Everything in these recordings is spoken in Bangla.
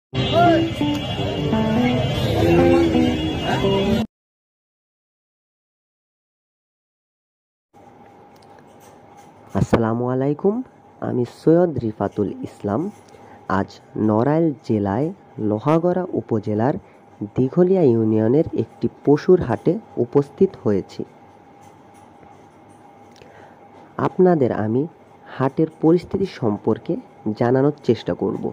আসসালামু আলাইকুম, আমি সৈয়দ রিফাতুল ইসলাম। আজ নড়াইল জেলায় লোহাগড়া উপজেলার দিঘলিয়া ইউনিয়নের একটি পশুর হাটে উপস্থিত হয়েছি। আপনাদের আমি হাটের পরিস্থিতি সম্পর্কে জানানোর চেষ্টা করব।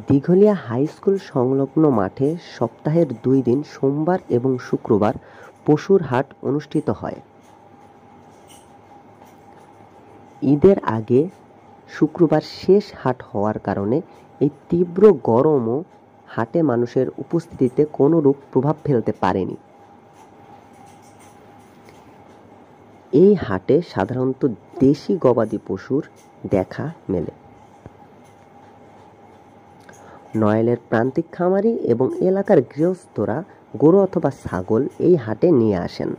দিঘলিয়া হাই স্কুল সংলগ্ন মাঠে সপ্তাহের 2 দিন সোমবার এবং শুক্রবার পশুর হাট অনুষ্ঠিত হয়। ঈদের আগে শুক্রবার শেষ হাট হওয়ার কারণে এই তীব্র গরমও হাটে মানুষের উপস্থিতিতে কোনোরূপ প্রভাব ফেলতে পারেনি। এই হাটে সাধারণত দেশি গবাদি পশুর দেখা মেলে। নড়াইলের প্রান্তিক খামারি এবং এলাকার গৃহস্থরা গরু অথবা ছাগল এই হাটে নিয়ে আসেন।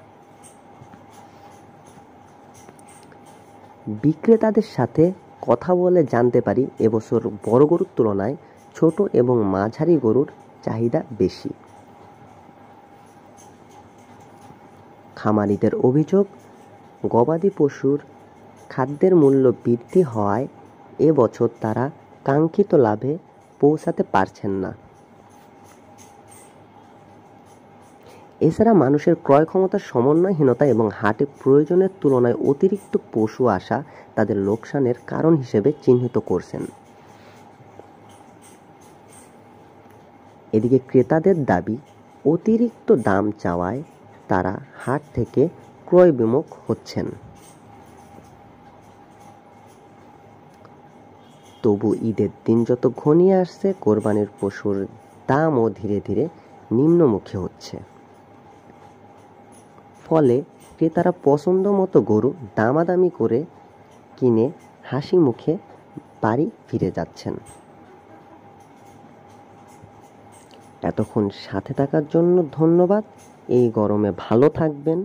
বিক্রেতাদের সাথে কথা বলে জানতে পারি এবছর বড় গরুর তুলনায় ছোট এবং মাঝারি গরুর চাহিদা বেশি। খামারিদের অভিযোগ, গবাদি পশুর খাদ্যের মূল্য বৃদ্ধি হওয়ায় এবছর তারা কাঙ্ক্ষিত লাভে পৌঁছাতে পারছেন না। এছাড়া মানুষের ক্রয় ক্ষমতার সমন্বয়হীনতা এবং হাটে প্রয়োজনের তুলনায় অতিরিক্ত পশু আসা তাদের লোকসানের কারণ হিসেবে চিহ্নিত করছেন। এদিকে ক্রেতাদের দাবি, অতিরিক্ত দাম চাওয়ায় তারা হাট থেকে ক্রয় বিমুখ হচ্ছেন। তবু ঈদের দিন যত ঘনিয়ে আসছে, কোরবানির পশুর দামও ধীরে ধীরে নিম্নমুখী হচ্ছে। ফলে ক্রেতারা পছন্দ মতো গরু দামাদামি করে কিনে হাসি মুখে বাড়ি ফিরে যাচ্ছেন। এতক্ষণ সাথে থাকার জন্য ধন্যবাদ। এই গরমে ভালো থাকবেন,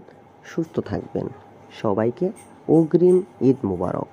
সুস্থ থাকবেন। সবাইকে অগ্রিম ঈদ মোবারক।